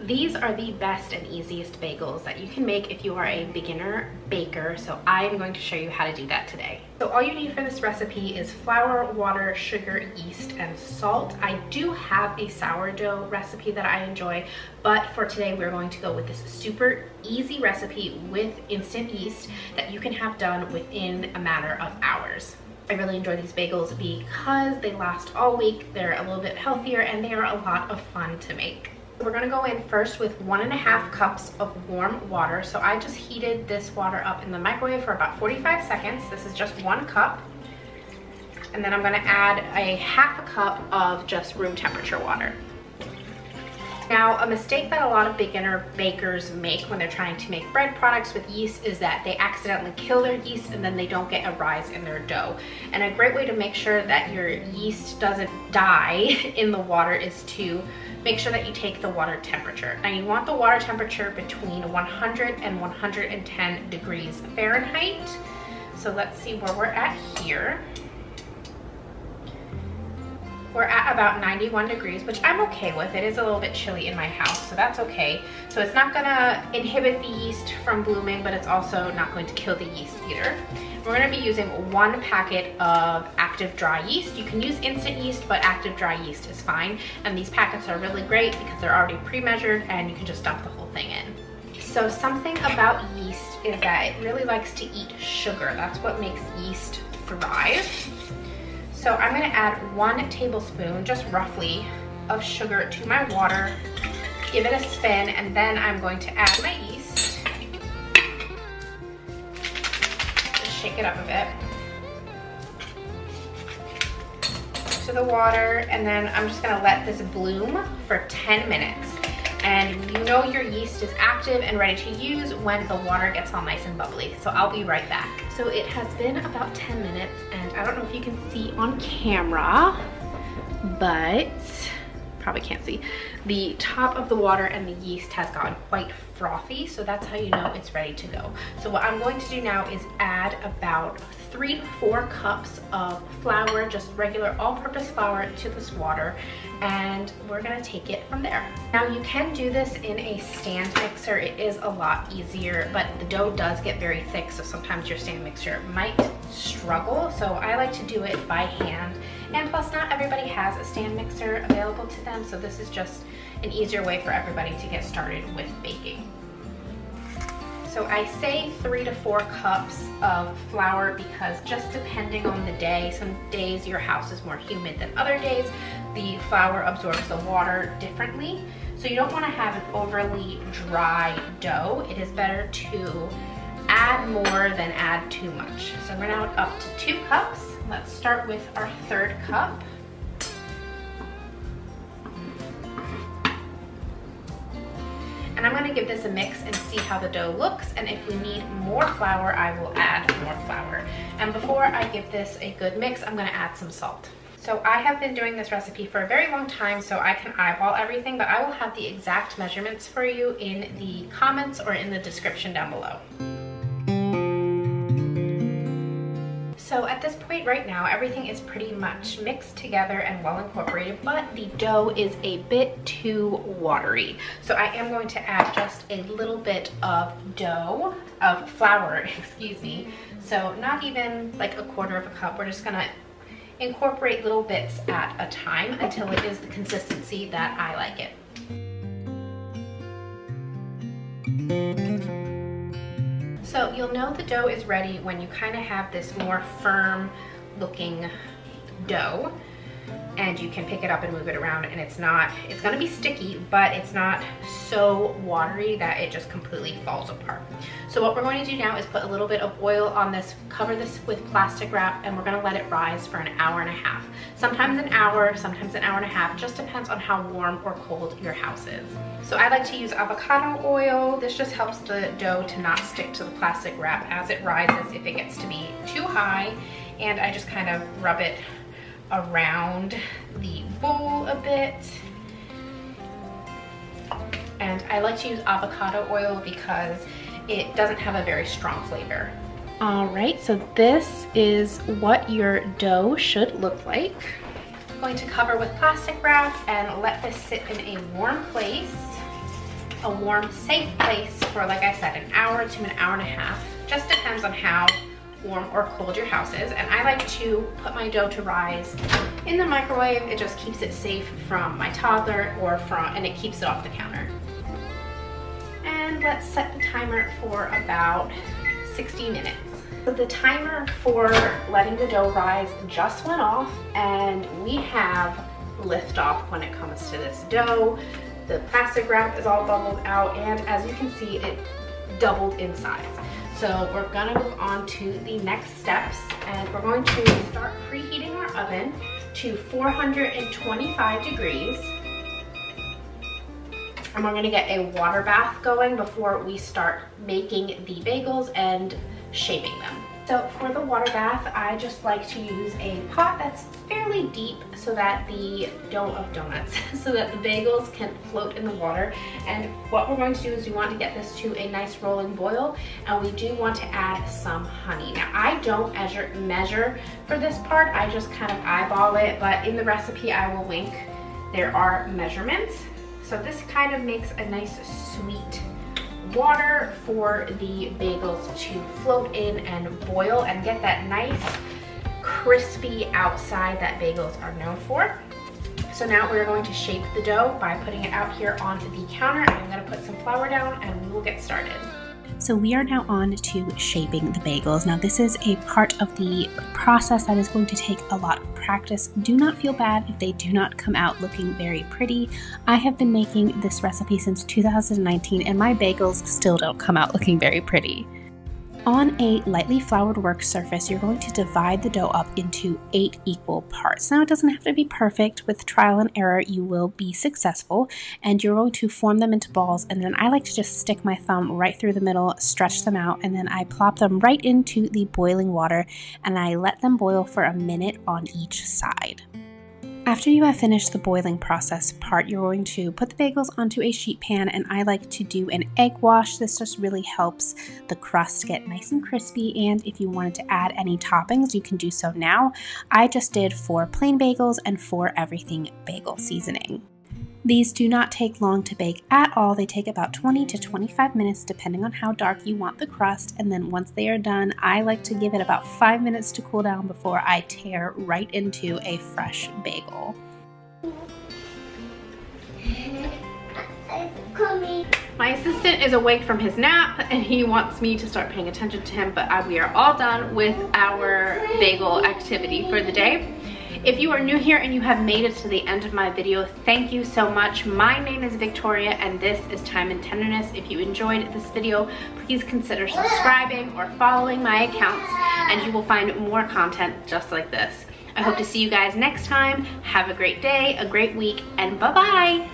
These are the best and easiest bagels that you can make if you are a beginner baker, so I am going to show you how to do that today. So all you need for this recipe is flour, water, sugar, yeast, and salt. I do have a sourdough recipe that I enjoy, but for today we're going to go with this super easy recipe with instant yeast that you can have done within a matter of hours. I really enjoy these bagels because they last all week, they're a little bit healthier, and they are a lot of fun to make. We're gonna go in first with 1.5 cups of warm water. So I just heated this water up in the microwave for about 45 seconds. This is just 1 cup. And then I'm gonna add a 1/2 cup of just room temperature water. Now, a mistake that a lot of beginner bakers make when they're trying to make bread products with yeast is that they accidentally kill their yeast and then they don't get a rise in their dough. And a great way to make sure that your yeast doesn't die in the water is to make sure that you take the water temperature. Now you want the water temperature between 100 and 110 degrees Fahrenheit. So let's see where we're at here. We're at about 91 degrees, which I'm okay with. It is a little bit chilly in my house, so that's okay. So it's not gonna inhibit the yeast from blooming, but it's also not going to kill the yeast either. We're gonna be using 1 packet of active dry yeast. You can use instant yeast, but active dry yeast is fine. And these packets are really great because they're already pre-measured and you can just dump the whole thing in. So something about yeast is that it really likes to eat sugar. That's what makes yeast thrive. So I'm gonna add 1 tablespoon, just roughly, of sugar to my water, give it a spin, and then I'm going to add my yeast. Just shake it up a bit. To the water, and then I'm just gonna let this bloom for 10 minutes. And you know your yeast is active and ready to use when the water gets all nice and bubbly. So I'll be right back. So it has been about 10 minutes, and I don't know if you can see on camera, but probably can't see. The top of the water and the yeast has gotten quite frothy, so that's how you know it's ready to go. So what I'm going to do now is add about 3 to 4 cups of flour, just regular all-purpose flour, to this water, and we're gonna take it from there. Now you can do this in a stand mixer. It is a lot easier, but the dough does get very thick, so sometimes your stand mixer might struggle. So I like to do it by hand, and plus not everybody has a stand mixer available to them, so this is just an easier way for everybody to get started with baking. So I say 3 to 4 cups of flour because just depending on the day, some days your house is more humid than other days, the flour absorbs the water differently. So you don't want to have an overly dry dough. It is better to add more than add too much. So we're now up to 2 cups. Let's start with our 3rd cup. And I'm gonna give this a mix and see how the dough looks, and if we need more flour, I will add more flour. And before I give this a good mix, I'm gonna add some salt. So I have been doing this recipe for a very long time, so I can eyeball everything, but I will have the exact measurements for you in the comments or in the description down below. So at this point right now, everything is pretty much mixed together and well incorporated, but the dough is a bit too watery. So I am going to add just a little bit of flour, excuse me. So not even like 1/4 cup. We're just gonna incorporate little bits at a time until it is the consistency that I like it. So you'll know the dough is ready when you kind of have this more firm looking dough, and you can pick it up and move it around, and it's gonna be sticky, but it's not so watery that it just completely falls apart. So what we're going to do now is put a little bit of oil on this, cover this with plastic wrap, and we're gonna let it rise for 1.5 hours. Sometimes an hour, sometimes 1.5 hours, just depends on how warm or cold your house is. So I like to use avocado oil. This just helps the dough to not stick to the plastic wrap as it rises if it gets to be too high, and I just kind of rub it around the bowl a bit. And I like to use avocado oil because it doesn't have a very strong flavor. All right, so this is what your dough should look like. I'm going to cover with plastic wrap and let this sit in a warm place. a warm, safe place for, like I said, an hour to an hour and a half. Just depends on how warm or cold your house is. And I like to put my dough to rise in the microwave. It just keeps it safe from my toddler and it keeps it off the counter. And let's set the timer for about 60 minutes. So the timer for letting the dough rise just went off, and we have liftoff when it comes to this dough. The plastic wrap is all bubbled out, and as you can see, it doubled in size. So we're gonna move on to the next steps, and we're going to start preheating our oven to 425 degrees. And we're gonna get a water bath going before we start making the bagels and shaping them. So for the water bath, I just like to use a pot that's fairly deep so that the dough of donuts, so that the bagels can float in the water. And what we're going to do is we want to get this to a nice rolling boil, and we do want to add some honey. Now I don't measure for this part, I just kind of eyeball it, but in the recipe I will link, there are measurements. So this kind of makes a nice sweet water for the bagels to float in and boil and get that nice crispy outside that bagels are known for. So now we're going to shape the dough by putting it out here on the counter, and I'm going to put some flour down and we will get started. So we are now on to shaping the bagels. Now this is a part of the process that is going to take a lot of practice. Do not feel bad if they do not come out looking very pretty. I have been making this recipe since 2019 and my bagels still don't come out looking very pretty. On a lightly floured work surface, you're going to divide the dough up into 8 equal parts. Now, it doesn't have to be perfect. With trial and error, you will be successful, and you're going to form them into balls, and then I like to just stick my thumb right through the middle, stretch them out, and then I plop them right into the boiling water, and I let them boil for a minute on each side. After you have finished the boiling process part, you're going to put the bagels onto a sheet pan, and I like to do an egg wash. This just really helps the crust get nice and crispy, and if you wanted to add any toppings, you can do so now. I just did 4 plain bagels and 4 everything bagel seasoning. These do not take long to bake at all. They take about 20 to 25 minutes depending on how dark you want the crust, and then once they are done, I like to give it about 5 minutes to cool down before I tear right into a fresh bagel. My assistant is awake from his nap and he wants me to start paying attention to him, but we are all done with our bagel activity for the day. If you are new here and you have made it to the end of my video, thank you so much. My name is Victoria and this is Thyme and Tenderness. If you enjoyed this video, please consider subscribing or following my accounts, and you will find more content just like this. I hope to see you guys next time. Have a great day, a great week, and bye-bye.